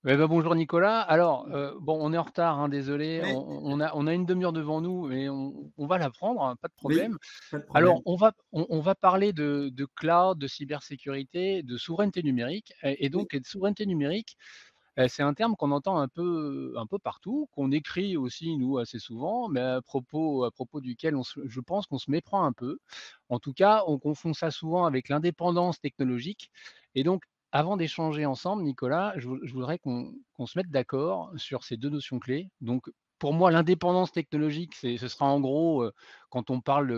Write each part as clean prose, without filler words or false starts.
Eh ben, bonjour Nicolas. Alors, bon, on est en retard, hein, désolé. Oui, On a une demi-heure devant nous, mais on va la prendre, hein, pas de oui, problème. pas de Alors, problème. on va parler de cloud, de cybersécurité, de souveraineté numérique Oui, et de souveraineté numérique, c'est un terme qu'on entend un peu partout, qu'on écrit aussi nous assez souvent, mais à propos duquel je pense qu'on se méprend un peu. En tout cas, on confond ça souvent avec l'indépendance technologique et donc avant d'échanger ensemble, Nicolas, je voudrais qu'on se mette d'accord sur ces 2 notions clés. Donc pour moi, l'indépendance technologique, ce sera en gros, quand on parle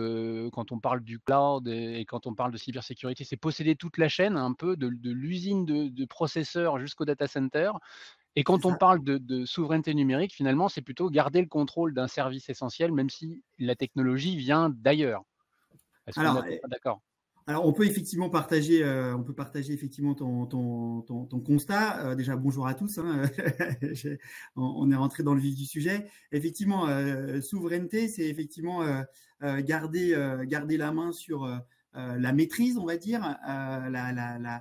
du cloud et quand on parle de cybersécurité, c'est posséder toute la chaîne un peu de l'usine de processeurs jusqu'au data center. Et c'est quand on ça. parle de souveraineté numérique, finalement, c'est plutôt garder le contrôle d'un service essentiel, même si la technologie vient d'ailleurs. Est-ce qu'on est à Alors, peu près d'accord? on peut effectivement partager, on peut partager effectivement ton constat. Déjà, bonjour à tous, hein. On est rentré dans le vif du sujet. Effectivement, souveraineté, c'est effectivement garder la main sur la maîtrise, on va dire,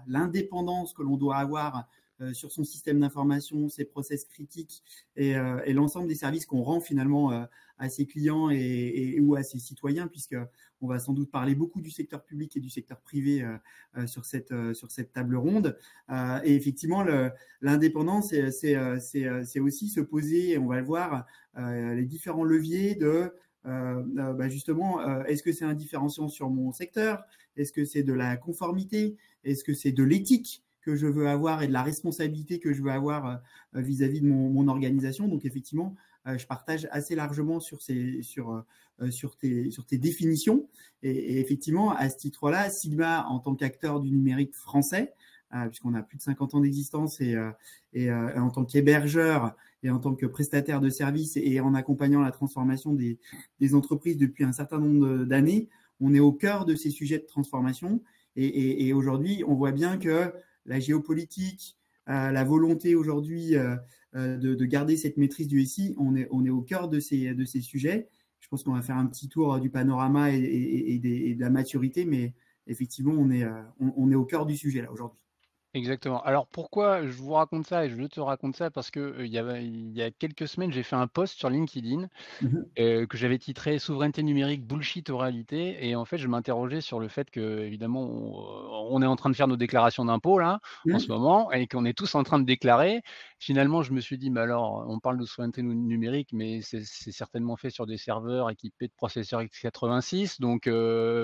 l'indépendance que l'on doit avoir sur son système d'information, ses process critiques et l'ensemble des services qu'on rend finalement à ses clients ou à ses citoyens, puisque on va sans doute parler beaucoup du secteur public et du secteur privé sur cette table ronde. Et effectivement, l'indépendance, c'est aussi se poser, et on va le voir, les différents leviers de justement, est-ce que c'est un différenciant sur mon secteur? Est-ce que c'est de la conformité? Est-ce que c'est de l'éthique que je veux avoir et de la responsabilité que je veux avoir vis-à-vis de mon organisation? Donc effectivement, je partage assez largement sur tes définitions. Et effectivement, à ce titre-là, Sigma, en tant qu'acteur du numérique français, puisqu'on a plus de 50 ans d'existence et en tant qu'hébergeur et en tant que prestataire de services et en accompagnant la transformation des entreprises depuis un certain nombre d'années, on est au cœur de ces sujets de transformation. Et aujourd'hui, on voit bien que la géopolitique, la volonté aujourd'hui de garder cette maîtrise du SI, on est au cœur de ces sujets. Je pense qu'on va faire un petit tour du panorama et de la maturité, mais effectivement, on est au cœur du sujet là aujourd'hui. Exactement. Alors pourquoi je vous raconte ça et je te raconte ça? Parce que, il y a quelques semaines, j'ai fait un post sur LinkedIn Mhm. que j'avais titré «Souveraineté numérique, bullshit ou réalité?» et en fait, je m'interrogeais sur le fait qu'évidemment, on est en train de faire nos déclarations d'impôts là, en ce Mhm. moment et qu'on est tous en train de déclarer. Finalement, je me suis dit: «Mais alors, on parle de souveraineté numérique, mais c'est certainement fait sur des serveurs équipés de processeurs x86, donc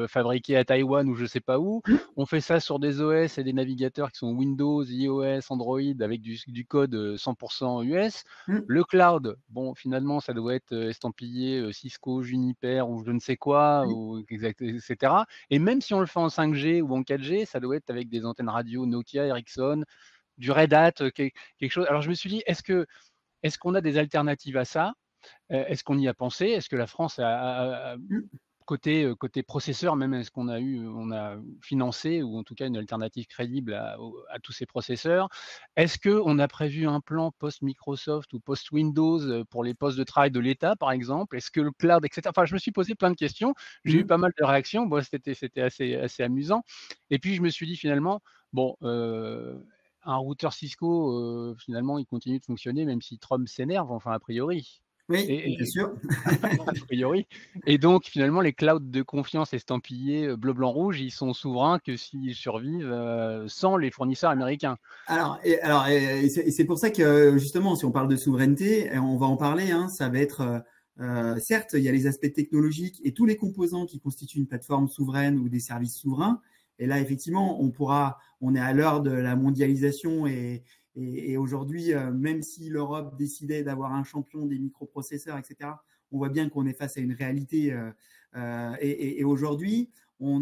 fabriqués à Taïwan ou je sais pas où. On fait ça sur des OS et des navigateurs qui sont Windows, iOS, Android avec du code, 100% US. Mhm. Le cloud, bon, finalement, ça doit être, estampillé, Cisco, Juniper ou je ne sais quoi Oui. ou et cetera et même si on le fait en 5G ou en 4G, ça doit être avec des antennes radio Nokia, Ericsson, du Red Hat, quelque chose. Alors je me suis dit: «Est-ce qu'on a des alternatives à ça?» Est-ce qu'on y a pensé? Est-ce que la France a Mhm. côté processeur même, est-ce on a financé ou en tout cas une alternative crédible à tous ces processeurs? Est-ce qu'on a prévu un plan post-Microsoft ou post-Windows, pour les postes de travail de l'État, par exemple? Est-ce que le cloud et cetera? Enfin, je me suis posé plein de questions. J'ai eu Mhm. pas mal de réactions. Bon, c'était assez amusant et puis je me suis dit finalement, bon, un routeur Cisco, finalement, il continue de fonctionner même si Trump s'énerve, enfin a priori Oui, bien et sûr. a priori et donc finalement les clouds de confiance estampillés, bleu, blanc, rouge, ils sont souverains que s'ils survivent, sans les fournisseurs américains. C'est pour ça que justement, si on parle de souveraineté, et on va en parler, hein, ça va être certes, il y a les aspects technologiques et tous les composants qui constituent une plateforme souveraine ou des services souverains. Et là, effectivement, on est à l'heure de la mondialisation et aujourd'hui, même si l'Europe décidait d'avoir un champion des microprocesseurs, etc., on voit bien qu'on est face à une réalité. Et aujourd'hui, on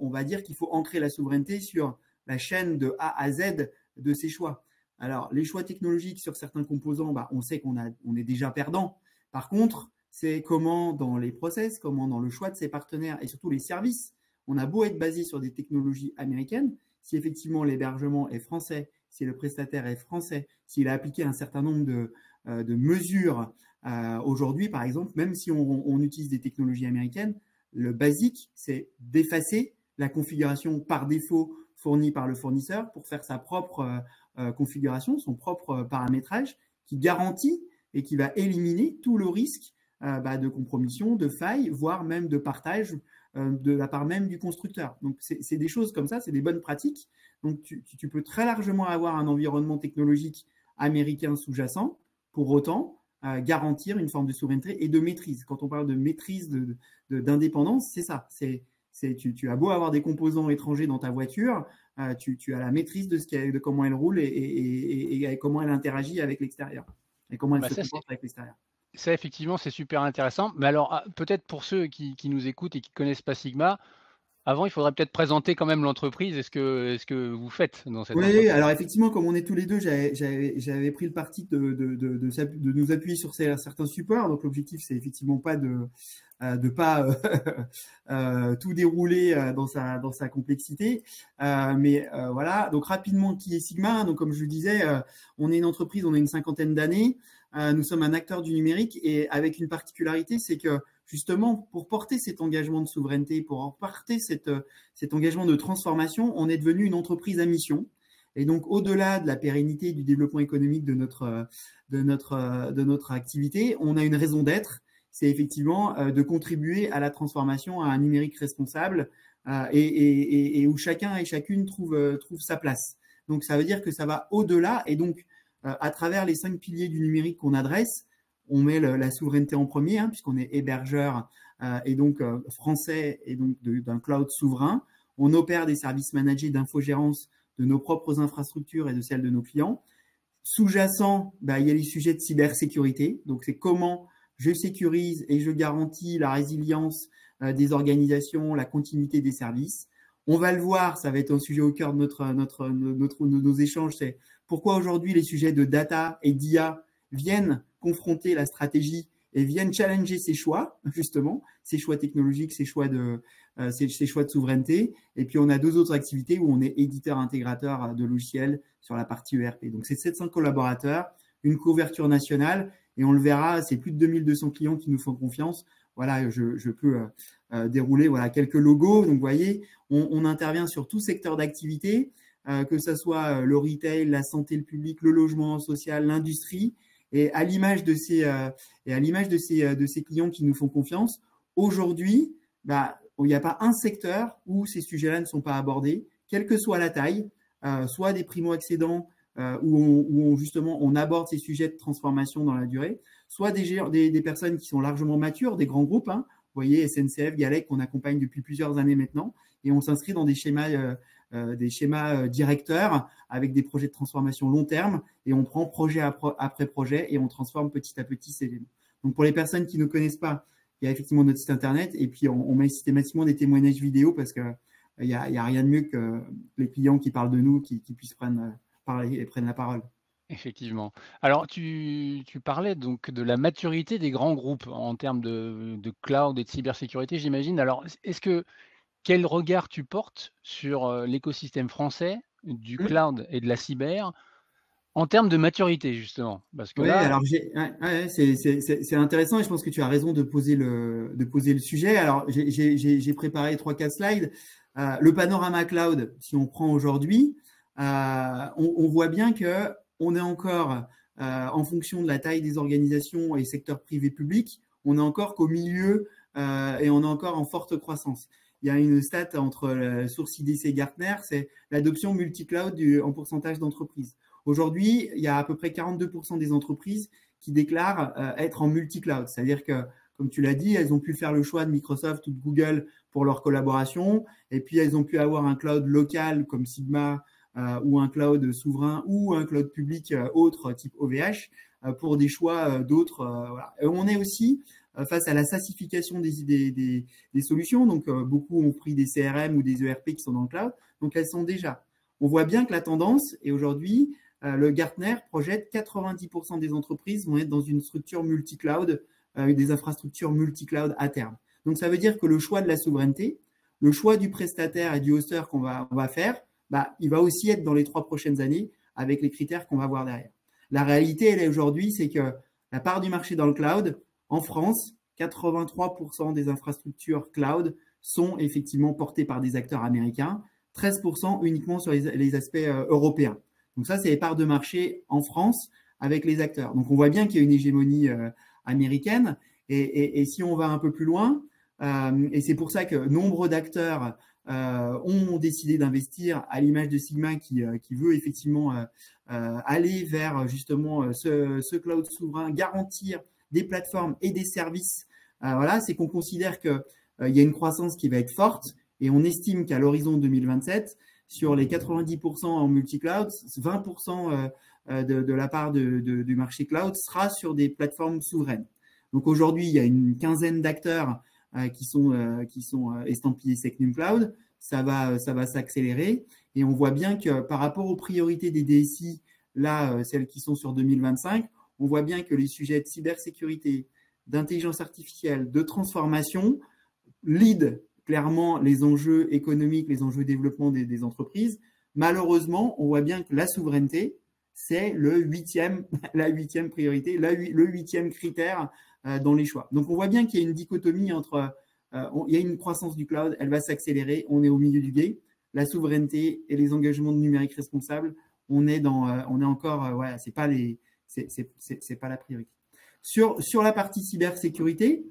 va dire qu'il faut ancrer la souveraineté sur la chaîne de A à Z de ses choix. Alors, les choix technologiques sur certains composants, on sait on est déjà perdant. Par contre, c'est comment dans les process, comment dans le choix de ses partenaires et surtout les services, on a beau être basé sur des technologies américaines, si effectivement l'hébergement est français, si le prestataire est français, s'il a appliqué un certain nombre de mesures aujourd'hui, par exemple, même si on utilise des technologies américaines, le basique, c'est d'effacer la configuration par défaut fournie par le fournisseur pour faire sa propre configuration, son propre paramétrage, qui garantit et qui va éliminer tout le risque de compromission, de faille, voire même de partage de la part même du constructeur. Donc, c'est des choses comme ça, c'est des bonnes pratiques. Donc, tu peux très largement avoir un environnement technologique américain sous-jacent, pour autant garantir une forme de souveraineté et de maîtrise. Quand on parle de maîtrise d'indépendance, c'est ça. Tu as beau avoir des composants étrangers dans ta voiture, tu as la maîtrise de comment elle roule et comment elle interagit avec l'extérieur et comment elle se comporte avec l'extérieur. Ça, effectivement, c'est super intéressant. Mais alors, peut-être pour ceux qui nous écoutent et qui ne connaissent pas Sigma, avant, il faudrait peut-être présenter quand même l'entreprise et ce que vous faites dans cette entreprise. Oui, alors effectivement, comme on est tous les deux, j'avais pris le parti de nous appuyer sur certains supports. Donc, l'objectif, c'est effectivement pas de pas tout dérouler dans sa complexité. Mais voilà, donc rapidement, qui est Sigma? Donc, comme je le disais, on est une entreprise, on a une 50aine d'années. Nous sommes un acteur du numérique et avec une particularité, c'est que justement, pour porter cet engagement de souveraineté, pour porter cet engagement de transformation, on est devenu une entreprise à mission. Et donc, au-delà de la pérennité et du développement économique de notre activité, on a une raison d'être. C'est effectivement de contribuer à la transformation à un numérique responsable et où chacun et chacune trouve sa place. Donc, ça veut dire que ça va au-delà. Et donc, à travers les 5 piliers du numérique qu'on adresse, on met la souveraineté en premier, puisqu'on est hébergeur et donc français et donc d'un cloud souverain. On opère des services managés d'infogérance de nos propres infrastructures et de celles de nos clients. Sous-jacent, il y a les sujets de cybersécurité. Donc, c'est comment je sécurise et je garantis la résilience des organisations, la continuité des services. On va le voir, ça va être un sujet au cœur de nos échanges, c'est pourquoi aujourd'hui les sujets de data et d'IA viennent confronter la stratégie et viennent challenger ses choix, justement, ses choix technologiques, ses choix de souveraineté. Et puis, on a 2 autres activités où on est éditeur-intégrateur de logiciels sur la partie ERP. Donc, c'est 700 collaborateurs, une couverture nationale, et on le verra, c'est plus de 2200 clients qui nous font confiance. Voilà, je peux dérouler quelques logos. Donc, vous voyez, on intervient sur tout secteur d'activité, que ce soit le retail, la santé, le public, le logement social, l'industrie. Et à l'image de ces clients qui nous font confiance, aujourd'hui, il n'y a pas un secteur où ces sujets-là ne sont pas abordés, quelle que soit la taille, soit des primo-accédants où justement on aborde ces sujets de transformation dans la durée, soit des personnes qui sont largement matures, des grands groupes. Vous voyez, SNCF, Galec, qu'on accompagne depuis plusieurs années maintenant, et on s'inscrit dans des schémas directeurs avec des projets de transformation long terme et on prend projet après projet et on transforme petit à petit ces éléments. Donc, pour les personnes qui ne connaissent pas, il y a effectivement notre site internet et puis on met systématiquement des témoignages vidéo parce que il y a rien de mieux que les clients qui parlent de nous, qui puissent parler et prennent la parole. Effectivement. Alors, tu parlais donc de la maturité des grands groupes en termes de cloud et de cybersécurité, j'imagine. Alors, quel regard tu portes sur l'écosystème français du cloud et de la cyber en termes de maturité, justement? Parce que Oui, là, alors c'est intéressant et je pense que tu as raison de poser le sujet. Alors, j'ai préparé 3-4 slides. Le panorama cloud, si on prend aujourd'hui, on voit bien que on est encore, en fonction de la taille des organisations et secteurs privés-publics, on est encore qu'au milieu et on est encore en forte croissance. Il y a une stat entre la source IDC et Gartner, c'est l'adoption multi-cloud en pourcentage d'entreprises. Aujourd'hui, il y a à peu près 42% des entreprises qui déclarent être en multi-cloud. C'est-à-dire que, comme tu l'as dit, elles ont pu faire le choix de Microsoft ou de Google pour leur collaboration. Et puis, elles ont pu avoir un cloud local comme Sigma ou un cloud souverain ou un cloud public autre type OVH pour des choix d'autres. Voilà. Et on est aussi face à la SaaSification des solutions. Donc, beaucoup ont pris des CRM ou des ERP qui sont dans le cloud. Donc, elles sont déjà. On voit bien que la tendance, et aujourd'hui, le Gartner projette 90% des entreprises vont être dans une structure multi-cloud, des infrastructures multi-cloud à terme. Donc, ça veut dire que le choix de la souveraineté, le choix du prestataire et du hoster qu'on va faire, il va aussi être dans les 3 prochaines années avec les critères qu'on va voir derrière. La réalité, elle est aujourd'hui, c'est que la part du marché dans le cloud, en France, 83% des infrastructures cloud sont effectivement portées par des acteurs américains, 13% uniquement sur les aspects européens. Donc ça, c'est les parts de marché en France avec les acteurs. Donc on voit bien qu'il y a une hégémonie américaine. Et si on va un peu plus loin, et c'est pour ça que nombre d'acteurs ont décidé d'investir, à l'image de Sigma qui veut effectivement aller vers justement ce cloud souverain, garantir des plateformes et des services. Voilà, c'est qu'on considère que il y a une croissance qui va être forte et on estime qu'à l'horizon 2027, sur les 90% en multi-cloud, 20% de la part du marché cloud sera sur des plateformes souveraines. Donc aujourd'hui, il y a une quinzaine d'acteurs qui sont estampillés Secnum Cloud. Ça va s'accélérer et on voit bien que par rapport aux priorités des DSI, là, celles qui sont sur 2025, on voit bien que les sujets de cybersécurité, d'intelligence artificielle, de transformation lead clairement les enjeux économiques, les enjeux de développement des entreprises. Malheureusement, on voit bien que la souveraineté, c'est la huitième priorité, le huitième critère dans les choix. Donc, on voit bien qu'il y a une dichotomie entre, il y a une croissance du cloud, elle va s'accélérer, on est au milieu du gué. La souveraineté et les engagements de numérique responsables, on est encore, voilà, c'est pas la priorité. Sur la partie cybersécurité,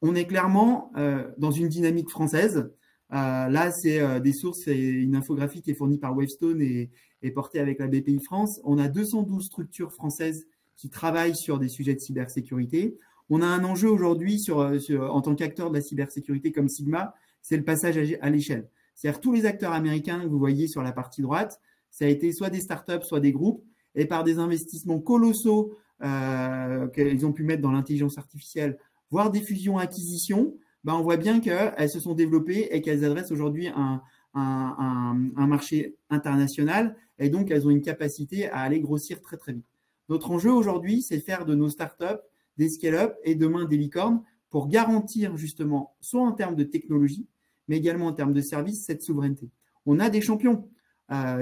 on est clairement dans une dynamique française. Là, c'est des sources, c'est une infographie qui est fournie par Wavestone et portée avec la BPI France. On a 212 structures françaises qui travaillent sur des sujets de cybersécurité. On a un enjeu aujourd'hui en tant qu'acteur de la cybersécurité comme Sigma, c'est le passage à l'échelle. C'est-à-dire tous les acteurs américains que vous voyez sur la partie droite, ça a été soit des startups, soit des groupes, et par des investissements colossaux qu'ils ont pu mettre dans l'intelligence artificielle, voire des fusions-acquisitions, on voit bien qu'elles se sont développées et qu'elles adressent aujourd'hui un marché international et donc elles ont une capacité à aller grossir très très vite. Notre enjeu aujourd'hui, c'est faire de nos startups des scale-up et demain des licornes pour garantir justement, soit en termes de technologie, mais également en termes de services, cette souveraineté. On a des champions.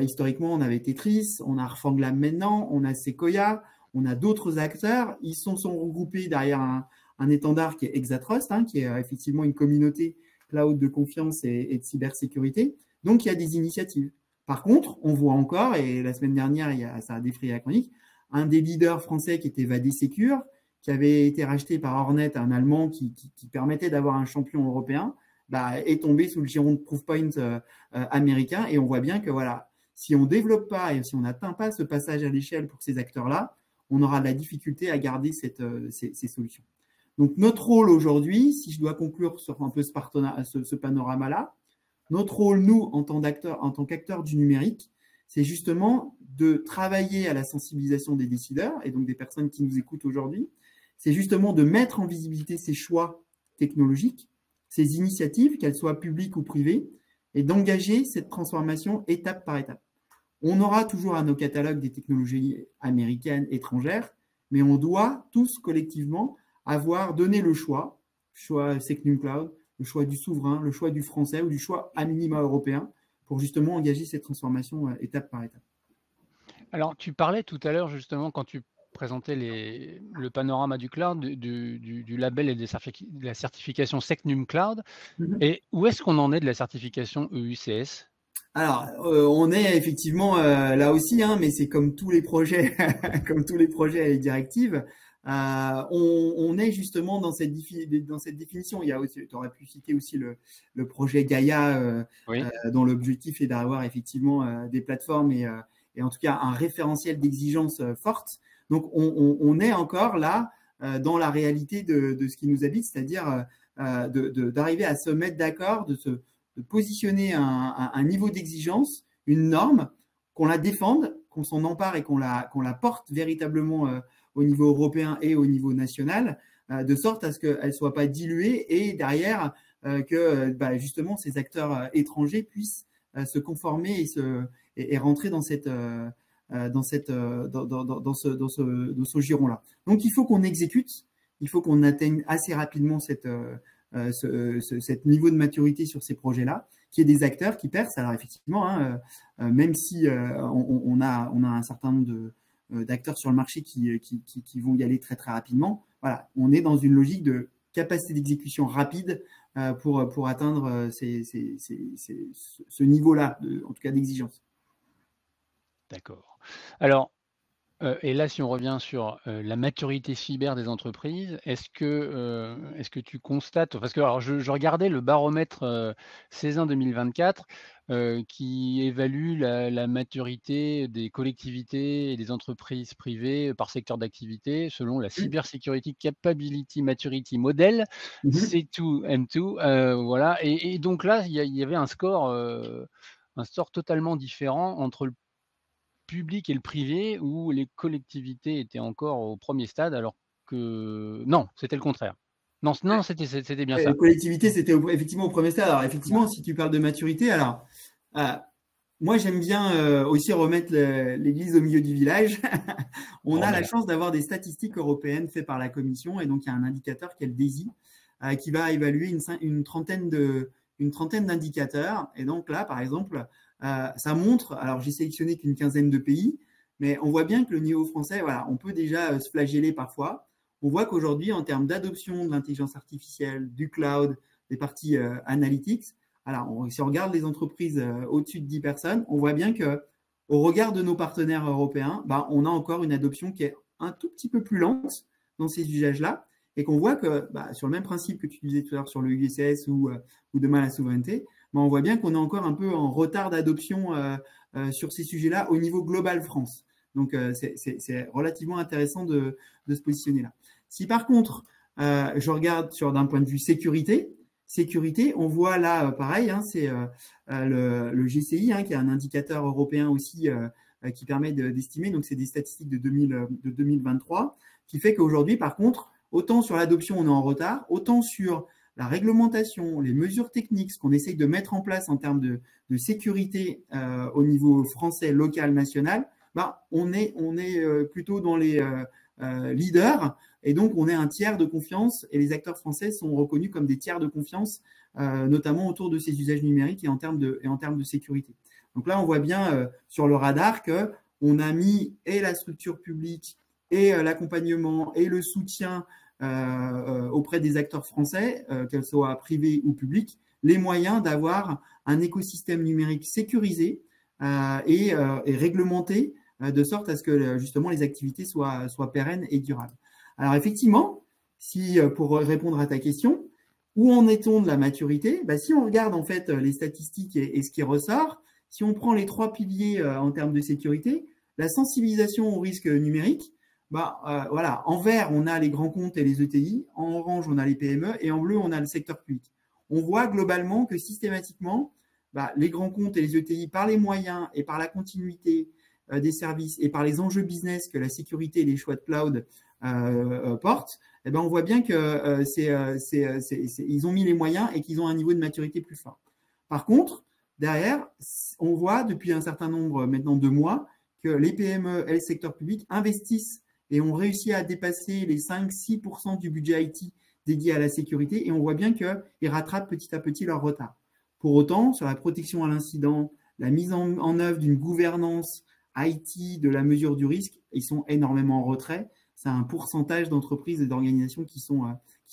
Historiquement, on avait Tetris, on a Refanglam maintenant, on a Sequoia, on a d'autres acteurs. Ils sont regroupés derrière un étendard qui est Exatrust, qui est effectivement une communauté cloud de confiance et de cybersécurité. Donc, il y a des initiatives. Par contre, on voit encore, et la semaine dernière, ça a défrayé la chronique, un des leaders français qui était Vadé Secure, qui avait été racheté par Hornet, un Allemand qui permettait d'avoir un champion européen, est tombé sous le giron de Proofpoint américain. Et on voit bien que voilà, si on ne développe pas et si on n'atteint pas ce passage à l'échelle pour ces acteurs-là, on aura de la difficulté à garder ces solutions. Donc, notre rôle aujourd'hui, si je dois conclure sur un peu ce panorama-là, notre rôle, nous, en tant qu'acteurs du numérique, c'est justement de travailler à la sensibilisation des décideurs et donc des personnes qui nous écoutent aujourd'hui. C'est justement de mettre en visibilité ces choix technologiques, ces initiatives, qu'elles soient publiques ou privées, et d'engager cette transformation étape par étape. On aura toujours à nos catalogues des technologies américaines, étrangères, mais on doit tous collectivement avoir donné le choix Secnum Cloud, le choix du souverain, le choix du français ou du choix à minima européen pour justement engager cette transformation étape par étape. Alors, tu parlais tout à l'heure justement quand tu présentais le panorama du cloud, du label et de la certification Secnum Cloud. Et où est-ce qu'on en est de la certification EUCS? Alors, on est effectivement là aussi, mais c'est comme tous les projets, comme tous les projets et directives. On est justement dans cette définition. Il y a aussi, tu aurais pu citer aussi le projet Gaia, Oui. dont l'objectif est d'avoir effectivement des plateformes et en tout cas un référentiel d'exigence forte. Donc, on est encore là dans la réalité de ce qui nous habite, c'est-à-dire d'arriver à se mettre d'accord, de positionner un niveau d'exigence, une norme, qu'on la défende, qu'on s'en empare et qu'on la porte véritablement au niveau européen et au niveau national, de sorte à ce qu'elle ne soit pas diluée et derrière que justement ces acteurs étrangers puissent se conformer et rentrer dans ce giron-là. Donc il faut qu'on exécute, il faut qu'on atteigne assez rapidement cette niveau de maturité sur ces projets-là, qu'il y ait des acteurs qui percent. Alors effectivement, même si on a un certain nombre d'acteurs sur le marché qui vont y aller très très rapidement, voilà, on est dans une logique de capacité d'exécution rapide pour atteindre ce niveau-là, en tout cas d'exigence. D'accord. Alors, et là, si on revient sur, la maturité cyber des entreprises, est-ce que tu constates parce que alors je regardais le baromètre, Césin 2024, qui évalue la maturité des collectivités et des entreprises privées par secteur d'activité selon la Mmh. Cybersecurity Capability Maturity Model, Mmh. C2M2, voilà et donc là, il y avait un score totalement différent entre le public et le privé où les collectivités étaient encore au premier stade alors que non, c'était le contraire. Non, non, c'était bien ça. Collectivité, c'était effectivement au premier stade. Alors, effectivement, si tu parles de maturité, alors, euh, moi, j'aime bien aussi remettre l'église au milieu du village. On Bon, a ben la là, chance d'avoir des statistiques européennes faites par la Commission, et donc il y a un indicateur qui est le DESI, qui va évaluer une trentaine d'indicateurs. Et donc là, par exemple, ça montre, alors j'ai sélectionné qu'une quinzaine de pays, mais on voit bien que le niveau français, voilà, on peut déjà se flageller parfois. On voit qu'aujourd'hui, en termes d'adoption de l'intelligence artificielle, du cloud, des parties analytics, alors si on regarde les entreprises au-dessus de 10 personnes, on voit bien que au regard de nos partenaires européens, bah, on a encore une adoption qui est un tout petit peu plus lente dans ces usages-là, et qu'on voit que bah, sur le même principe que tu disais tout à l'heure sur le USS ou demain la souveraineté, bah, on voit bien qu'on est encore un peu en retard d'adoption sur ces sujets-là au niveau global France. Donc c'est relativement intéressant de se positionner là. Si par contre, je regarde d'un point de vue sécurité, on voit là, pareil, hein, c'est le GCI, hein, qui est un indicateur européen aussi qui permet d'estimer, donc c'est des statistiques de 2023, qui fait qu'aujourd'hui, par contre, autant sur l'adoption, on est en retard, autant sur la réglementation, les mesures techniques, ce qu'on essaye de mettre en place en termes de sécurité au niveau français, local, national, bah, on est plutôt dans les leaders, et donc on est un tiers de confiance, et les acteurs français sont reconnus comme des tiers de confiance, notamment autour de ces usages numériques et en termes de sécurité. Donc là, on voit bien sur le radar qu'on a mis et la structure publique et l'accompagnement et le soutien auprès des acteurs français, qu'elles soient privés ou publics, les moyens d'avoir un écosystème numérique sécurisé et réglementé, de sorte à ce que justement les activités soient pérennes et durables. Alors effectivement, si pour répondre à ta question, où en est-on de la maturité? Bah, si on regarde en fait les statistiques et ce qui ressort, si on prend les trois piliers en termes de sécurité, la sensibilisation au risque numérique, bah, voilà, en vert, on a les grands comptes et les ETI, en orange, on a les PME, et en bleu, on a le secteur public. On voit globalement que systématiquement, bah, les grands comptes et les ETI, par les moyens et par la continuité des services et par les enjeux business que la sécurité et les choix de cloud portent, eh ben, on voit bien que ils ont mis les moyens et qu'ils ont un niveau de maturité plus fort. Par contre, derrière, on voit depuis un certain nombre maintenant de mois que les PME et le secteur public investissent et ont réussi à dépasser les 5-6% du budget IT dédié à la sécurité, et on voit bien qu'ils rattrapent petit à petit leur retard. Pour autant, sur la protection à l'incident, la mise en œuvre d'une gouvernance IT de la mesure du risque, ils sont énormément en retrait. C'est un pourcentage d'entreprises et d'organisations qui sont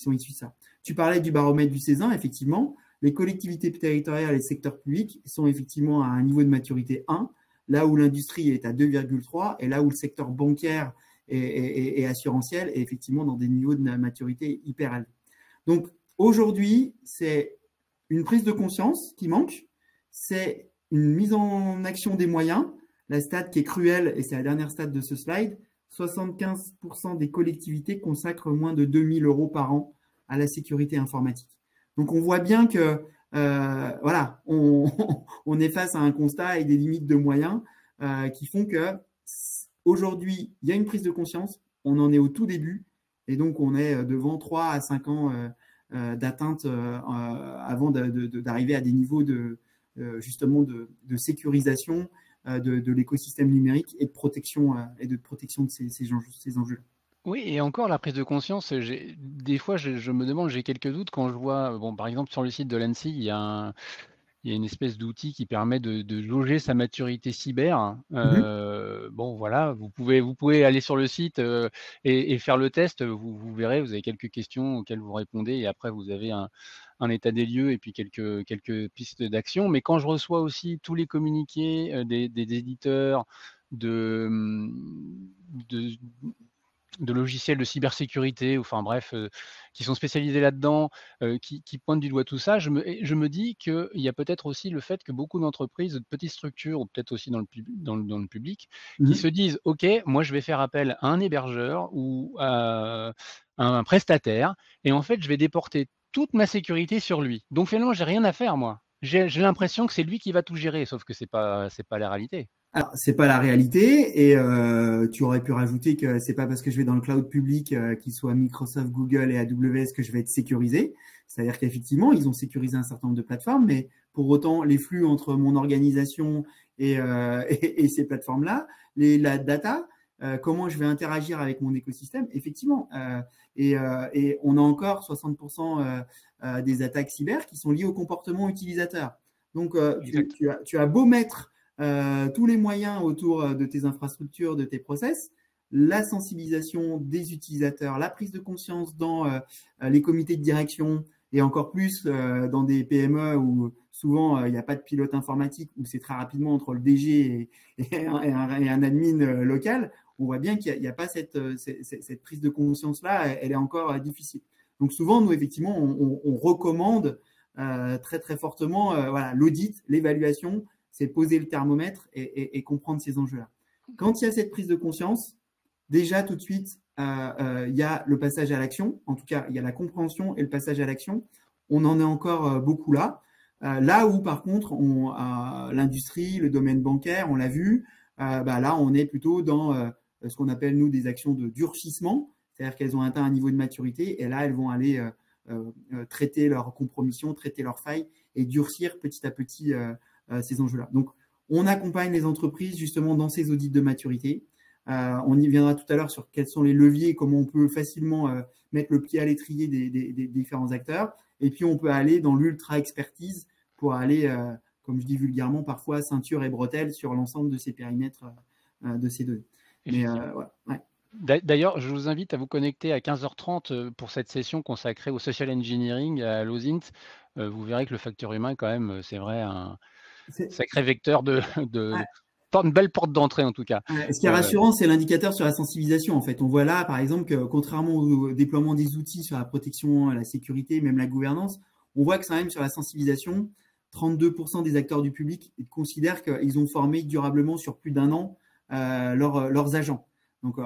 issues de ça. Tu parlais du baromètre du Césin, effectivement. Les collectivités territoriales et le secteur public sont effectivement à un niveau de maturité 1, là où l'industrie est à 2,3, et là où le secteur bancaire et assurantiel est effectivement dans des niveaux de maturité hyper élevés. Donc aujourd'hui, c'est une prise de conscience qui manque, c'est une mise en action des moyens. La stat qui est cruelle, et c'est la dernière stat de ce slide, 75% des collectivités consacrent moins de 2 000 € par an à la sécurité informatique. Donc on voit bien que voilà, on est face à un constat et des limites de moyens qui font que aujourd'hui, il y a une prise de conscience, on en est au tout début, et donc on est devant 3 à 5 ans d'atteinte avant d'arriver à des niveaux justement de sécurisation de l'écosystème numérique et de protection de ces enjeux-là. Oui et encore la prise de conscience, j'ai des fois je me demande, j'ai quelques doutes quand je vois, bon, par exemple, sur le site de l'ANSSI, il y a une espèce d'outil qui permet de jauger sa maturité cyber. Mhm. Bon voilà, vous pouvez aller sur le site, et faire le test. Vous verrez, vous avez quelques questions auxquelles vous répondez et après vous avez un état des lieux et puis quelques pistes d'action. Mais quand je reçois aussi tous les communiqués, des éditeurs, de, de, de logiciels de cybersécurité, enfin bref, qui sont spécialisés là-dedans, qui pointent du doigt tout ça, je me dis qu'il y a peut-être aussi le fait que beaucoup d'entreprises, de petites structures, ou peut-être aussi dans le public, qui se disent: «OK, moi je vais faire appel à un hébergeur ou à un prestataire et en fait je vais déporter toute ma sécurité sur lui. Donc finalement j'ai rien à faire moi. J'ai l'impression que c'est lui qui va tout gérer», sauf que c'est pas la réalité. Alors, c'est pas la réalité et tu aurais pu rajouter que c'est pas parce que je vais dans le cloud public, qu'il soit Microsoft, Google et AWS, que je vais être sécurisé. C'est-à-dire qu'effectivement, ils ont sécurisé un certain nombre de plateformes, mais pour autant, les flux entre mon organisation et ces plateformes-là, la data, comment je vais interagir avec mon écosystème, effectivement. Et on a encore 60% des attaques cyber qui sont liées au comportement utilisateur. Donc, tu as beau mettre tous les moyens autour de tes infrastructures, de tes process, la sensibilisation des utilisateurs, la prise de conscience dans les comités de direction et encore plus dans des PME où souvent il n'y a pas de pilote informatique, où c'est très rapidement entre le DG et un admin local, on voit bien qu'il n'y a pas cette prise de conscience-là, elle est encore difficile. Donc souvent, nous, effectivement, on recommande très, très fortement voilà, l'audit, l'évaluation, c'est poser le thermomètre et comprendre ces enjeux-là. Quand il y a cette prise de conscience, déjà tout de suite, il y a le passage à l'action. En tout cas, il y a la compréhension et le passage à l'action. On en est encore beaucoup là. Là où, par contre, l'industrie, le domaine bancaire, on l'a vu, là, on est plutôt dans ce qu'on appelle, nous, des actions de durcissement. C'est-à-dire qu'elles ont atteint un niveau de maturité et là, elles vont aller traiter leurs compromissions, traiter leurs failles et durcir petit à petit ces enjeux-là. Donc, on accompagne les entreprises justement dans ces audits de maturité. On y viendra tout à l'heure sur quels sont les leviers, comment on peut facilement mettre le pied à l'étrier des différents acteurs. Et puis, on peut aller dans l'ultra-expertise pour aller, comme je dis vulgairement, parfois ceinture et bretelles sur l'ensemble de ces périmètres de ces données. Mais voilà, ouais. D'ailleurs, je vous invite à vous connecter à 15h30 pour cette session consacrée au social engineering à l'OSINT. Vous verrez que le facteur humain, quand même, c'est vrai, un sacré vecteur une belle porte d'entrée en tout cas. Ce qui est rassurant, c'est l'indicateur sur la sensibilisation. En fait, on voit là, par exemple, que contrairement au déploiement des outils sur la protection, la sécurité, même la gouvernance, on voit que quand même sur la sensibilisation, 32% des acteurs du public considèrent qu'ils ont formé durablement sur plus d'un an leurs agents. Donc,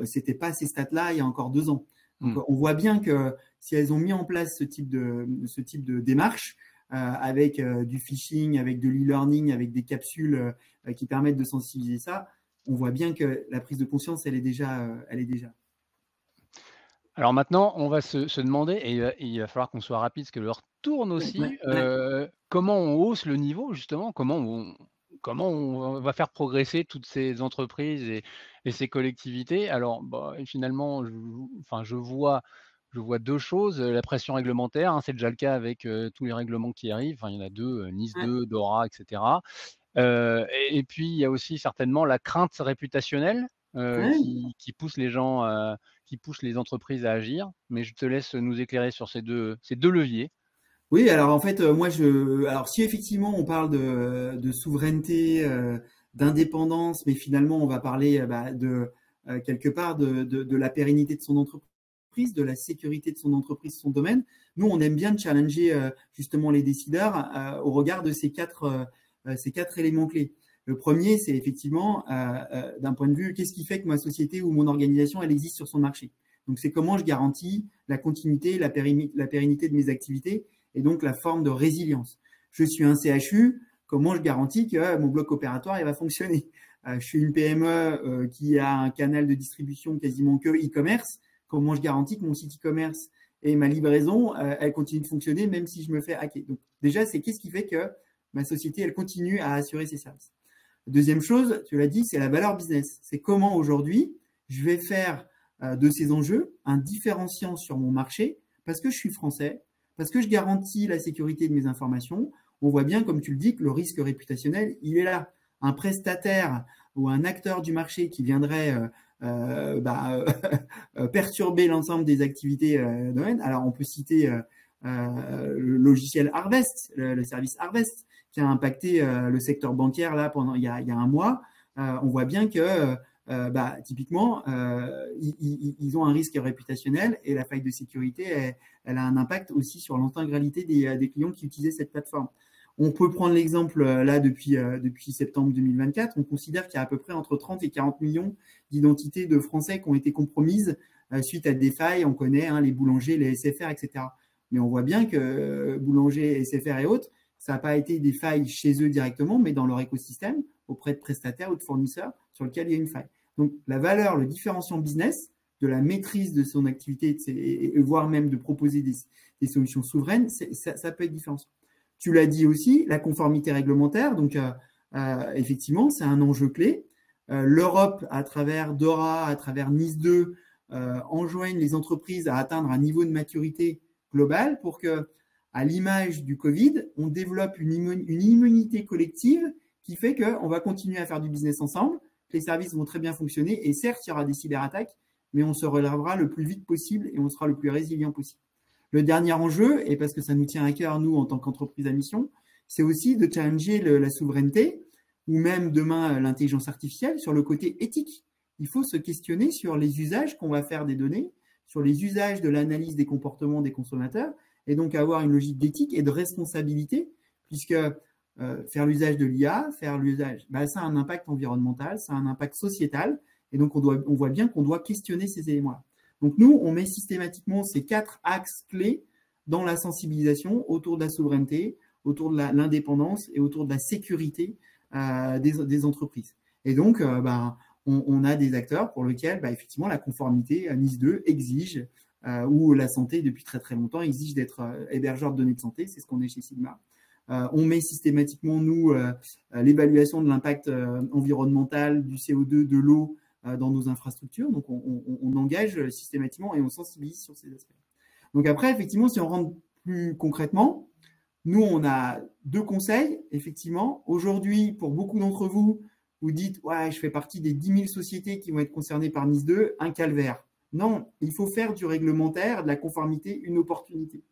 c'était pas ces stats-là il y a encore 2 ans. Donc, on voit bien que si elles ont mis en place ce type de démarche, avec du phishing, avec de l'e-learning, avec des capsules qui permettent de sensibiliser ça, on voit bien que la prise de conscience, elle est déjà. Alors maintenant, on va se demander, et il va falloir qu'on soit rapide parce que l'heure tourne aussi, comment on hausse le niveau justement, comment on va faire progresser toutes ces entreprises et ces collectivités. Alors, finalement, je vois 2 choses, la pression réglementaire, hein, c'est déjà le cas avec tous les règlements qui arrivent. Enfin, il y en a 2, NIS 2, DORA, et cetera. Et puis il y a aussi certainement la crainte réputationnelle qui pousse les gens, qui pousse les entreprises à agir. Mais je te laisse nous éclairer sur ces deux leviers. Oui, alors en fait, alors si effectivement on parle de souveraineté, d'indépendance, mais finalement on va parler de quelque part de la pérennité de son entreprise, de la sécurité de son entreprise, son domaine. Nous, on aime bien challenger justement les décideurs au regard de ces quatre éléments clés. Le premier, c'est effectivement d'un point de vue, qu'est-ce qui fait que ma société ou mon organisation, elle existe sur son marché. Donc c'est comment je garantis la continuité, la pérennité de mes activités et donc la forme de résilience. Je suis un CHU, comment je garantis que mon bloc opératoire il va fonctionner. Je suis une PME qui a un canal de distribution quasiment que e-commerce, comment je garantis que mon site e-commerce et ma livraison, elle continue de fonctionner même si je me fais hacker. Donc déjà, c'est qu'est-ce qui fait que ma société, elle continue à assurer ses services. Deuxième chose, tu l'as dit, c'est la valeur business. C'est comment aujourd'hui, je vais faire de ces enjeux un différenciant sur mon marché parce que je suis français, parce que je garantis la sécurité de mes informations. On voit bien, comme tu le dis, que le risque réputationnel, il est là. Un prestataire ou un acteur du marché qui viendrait perturber l'ensemble des activités domaines. Alors, on peut citer le logiciel Harvest, le service Harvest, qui a impacté le secteur bancaire là pendant il y a un mois. on voit bien que typiquement, ils ont un risque réputationnel et la faille de sécurité, elle a un impact aussi sur l'intégralité des clients qui utilisaient cette plateforme. On peut prendre l'exemple là depuis septembre 2024. On considère qu'il y a à peu près entre 30 et 40 millions d'identités de Français qui ont été compromises suite à des failles. On connaît les boulangers, les SFR, etc. Mais on voit bien que boulangers, SFR et autres, ça n'a pas été des failles chez eux directement, mais dans leur écosystème, auprès de prestataires ou de fournisseurs sur lesquels il y a une faille. Donc, la valeur, le différenciant business, de la maîtrise de son activité, et voire même de proposer des solutions souveraines, ça peut être différent. Tu l'as dit aussi, la conformité réglementaire. Donc, effectivement, c'est un enjeu clé. L'Europe, à travers DORA, à travers NIS 2, enjoigne les entreprises à atteindre un niveau de maturité global pour que, à l'image du Covid, on développe une immunité collective qui fait qu'on va continuer à faire du business ensemble, les services vont très bien fonctionner et certes, il y aura des cyberattaques, mais on se relèvera le plus vite possible et on sera le plus résilient possible. Le dernier enjeu, et parce que ça nous tient à cœur, nous, en tant qu'entreprise à mission, c'est aussi de challenger la souveraineté ou même demain l'intelligence artificielle sur le côté éthique. Il faut se questionner sur les usages qu'on va faire des données, sur les usages de l'analyse des comportements des consommateurs et donc avoir une logique d'éthique et de responsabilité puisque faire l'usage de l'IA, ça a un impact environnemental, ça a un impact sociétal et donc on voit bien qu'on doit questionner ces éléments-là. Donc nous, on met systématiquement ces 4 axes clés dans la sensibilisation autour de la souveraineté, autour de l'indépendance et autour de la sécurité des entreprises. Et donc, on a des acteurs pour lesquels, effectivement, la conformité NIS 2 exige, ou la santé depuis très très longtemps exige d'être hébergeur de données de santé, c'est ce qu'on est chez Sigma. On met systématiquement, nous, l'évaluation de l'impact environnemental, du CO2, de l'eau, dans nos infrastructures. Donc, on engage systématiquement et on sensibilise sur ces aspects. Donc après, effectivement, si on rentre plus concrètement, nous, on a 2 conseils, effectivement. Aujourd'hui, pour beaucoup d'entre vous, vous dites « Ouais, je fais partie des 10 000 sociétés qui vont être concernées par NIS 2, un calvaire. » Non, il faut faire du réglementaire, de la conformité, une opportunité.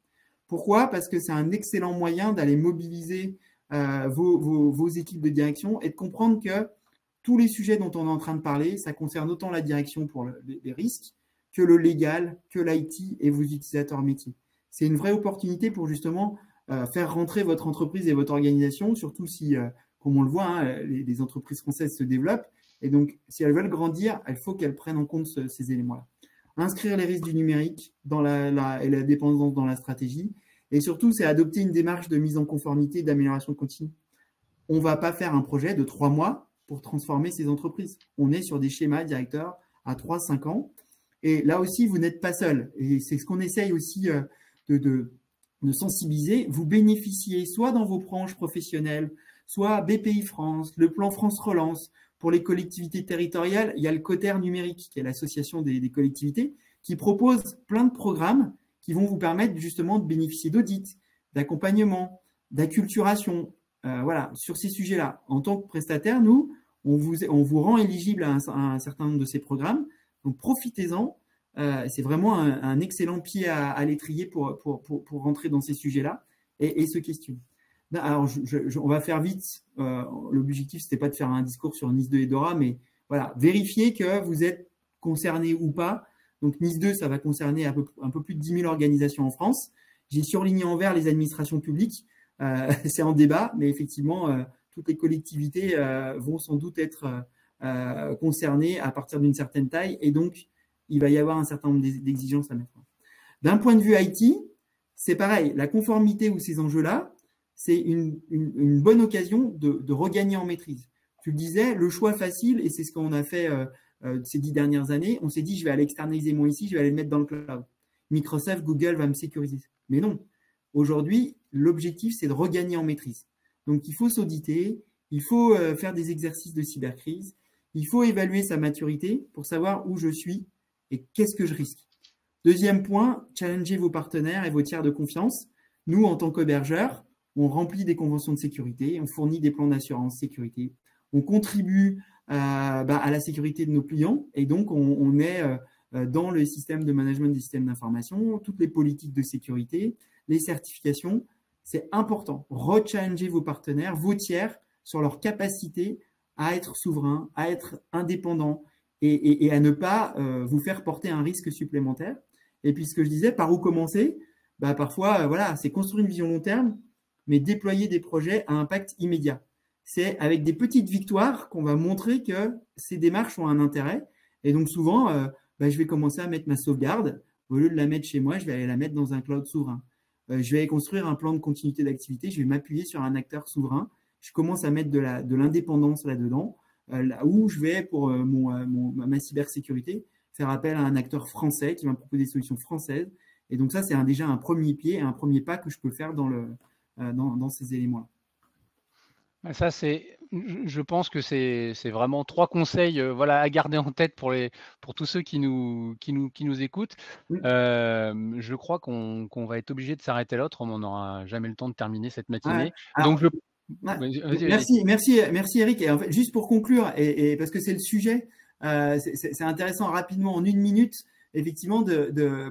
Pourquoi? Parce que c'est un excellent moyen d'aller mobiliser vos équipes de direction et de comprendre que tous les sujets dont on est en train de parler, ça concerne autant la direction pour les risques que le légal, que l'IT et vos utilisateurs métiers. C'est une vraie opportunité pour justement faire rentrer votre entreprise et votre organisation, surtout si, comme on le voit, les entreprises françaises se développent. Et donc, si elles veulent grandir, il faut qu'elles prennent en compte ces éléments-là. Inscrire les risques du numérique et la dépendance dans la stratégie. Et surtout, c'est adopter une démarche de mise en conformité et d'amélioration continue. On ne va pas faire un projet de 3 mois pour transformer ces entreprises. On est sur des schémas directeurs à 3-5 ans. Et là aussi, vous n'êtes pas seul. Et c'est ce qu'on essaye aussi de sensibiliser. Vous bénéficiez soit dans vos branches professionnelles, soit BPI France, le plan France Relance. Pour les collectivités territoriales, il y a le Coter numérique, qui est l'association des collectivités, qui propose plein de programmes qui vont vous permettre justement de bénéficier d'audits, d'accompagnement, d'acculturation. Voilà, sur ces sujets-là. En tant que prestataire, nous, on vous rend éligible à un certain nombre de ces programmes. Donc, profitez-en. C'est vraiment un excellent pied à l'étrier pour rentrer dans ces sujets-là et se questionner. Alors, on va faire vite. L'objectif, c'était pas de faire un discours sur NIS 2 et DORA, mais voilà, vérifiez que vous êtes concerné ou pas. Donc, NIS 2, ça va concerner un peu plus de 10 000 organisations en France. J'ai surligné en vert les administrations publiques. C'est en débat, mais effectivement, toutes les collectivités vont sans doute être concernées à partir d'une certaine taille. Et donc, il va y avoir un certain nombre d'exigences à mettre. D'un point de vue IT, c'est pareil. La conformité ou ces enjeux-là, c'est une bonne occasion de regagner en maîtrise. Tu le disais, le choix facile, et c'est ce qu'on a fait ces 10 dernières années, on s'est dit, je vais aller externaliser mon ici, je vais aller le mettre dans le cloud. Microsoft, Google va me sécuriser. Mais non. Aujourd'hui, l'objectif, c'est de regagner en maîtrise. Donc, il faut s'auditer, il faut faire des exercices de cybercrise, il faut évaluer sa maturité pour savoir où je suis et qu'est-ce que je risque. Deuxième point, challenger vos partenaires et vos tiers de confiance. Nous, en tant qu'hébergeurs, on remplit des conventions de sécurité, on fournit des plans d'assurance sécurité, on contribue à la sécurité de nos clients et donc on est dans le système de management des systèmes d'information, toutes les politiques de sécurité, les certifications. C'est important. Rechallenger vos partenaires, vos tiers sur leur capacité à être souverain, à être indépendant et à ne pas vous faire porter un risque supplémentaire. Et puis ce que je disais, par où commencer? Bah, parfois, voilà, c'est construire une vision long terme, mais déployer des projets à impact immédiat. C'est avec des petites victoires qu'on va montrer que ces démarches ont un intérêt. Et donc souvent, bah, je vais commencer à mettre ma sauvegarde. Au lieu de la mettre chez moi, je vais aller la mettre dans un cloud souverain. Je vais construire un plan de continuité d'activité. Je vais m'appuyer sur un acteur souverain. Je commence à mettre de l'indépendance là-dedans. Là où je vais, pour ma cybersécurité, faire appel à un acteur français qui va me proposer des solutions françaises. Et donc ça, c'est déjà un premier pied, un premier pas que je peux faire dans ces éléments-là. Ça, je pense que c'est vraiment 3 conseils, voilà, à garder en tête pour tous ceux qui nous écoutent. Je crois qu'on va être obligé de s'arrêter là, autrement on n'aura jamais le temps de terminer cette Ouais. matinée. Donc Alors, ouais. vas-y, vas-y. Merci Eric. Et en fait, juste pour conclure, et parce que c'est le sujet, c'est intéressant rapidement en 1 minute, effectivement,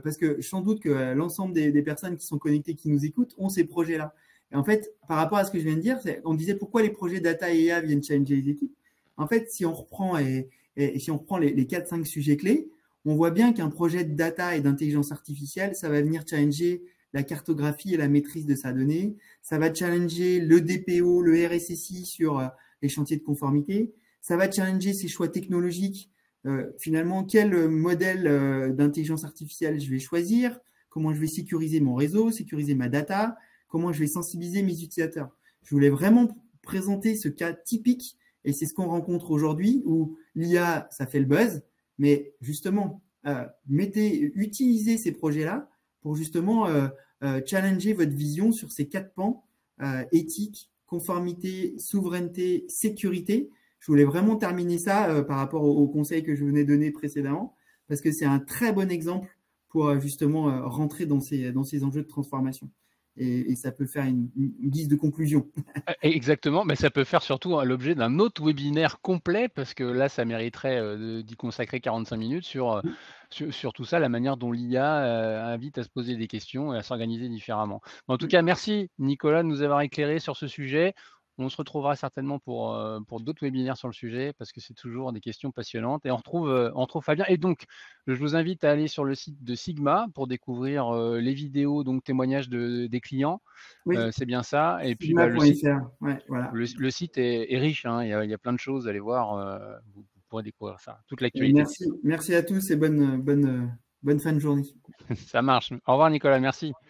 parce que sans doute que l'ensemble des personnes qui sont connectées, qui nous écoutent, ont ces projets-là. Et en fait, par rapport à ce que je viens de dire, on disait pourquoi les projets data et IA viennent challenger les équipes. En fait, si on reprend si on reprend les 4-5 sujets clés, on voit bien qu'un projet de data et d'intelligence artificielle, ça va venir challenger la cartographie et la maîtrise de sa donnée. Ça va challenger le DPO, le RSSI sur les chantiers de conformité. Ça va challenger ses choix technologiques. Finalement, quel modèle d'intelligence artificielle je vais choisir, comment je vais sécuriser mon réseau, sécuriser ma data, comment je vais sensibiliser mes utilisateurs. Je voulais vraiment présenter ce cas typique et c'est ce qu'on rencontre aujourd'hui où l'IA, ça fait le buzz, mais justement, utilisez ces projets-là pour justement challenger votre vision sur ces 4 pans, éthique, conformité, souveraineté, sécurité. Je voulais vraiment terminer ça par rapport aux conseils que je venais donner précédemment, parce que c'est un très bon exemple pour justement rentrer dans ces enjeux de transformation. Et ça peut faire une guise de conclusion. Exactement, mais ça peut faire surtout l'objet d'un autre webinaire complet, parce que là, ça mériterait d'y consacrer 45 minutes sur tout ça, la manière dont l'IA invite à se poser des questions et à s'organiser différemment. En tout cas, merci Nicolas de nous avoir éclairé sur ce sujet. On se retrouvera certainement pour d'autres webinaires sur le sujet, parce que c'est toujours des questions passionnantes. Et on retrouve Fabien. Et donc, je vous invite à aller sur le site de Sigma pour découvrir les vidéos, donc témoignages des clients. Oui, C'est bien ça. Et puis sigma.fr. Ouais, voilà. le site est riche, hein. Il y a plein de choses, allez voir, vous pourrez découvrir ça, toute l'actualité. Merci à tous et bonne fin de journée. Ça marche. Au revoir Nicolas, merci.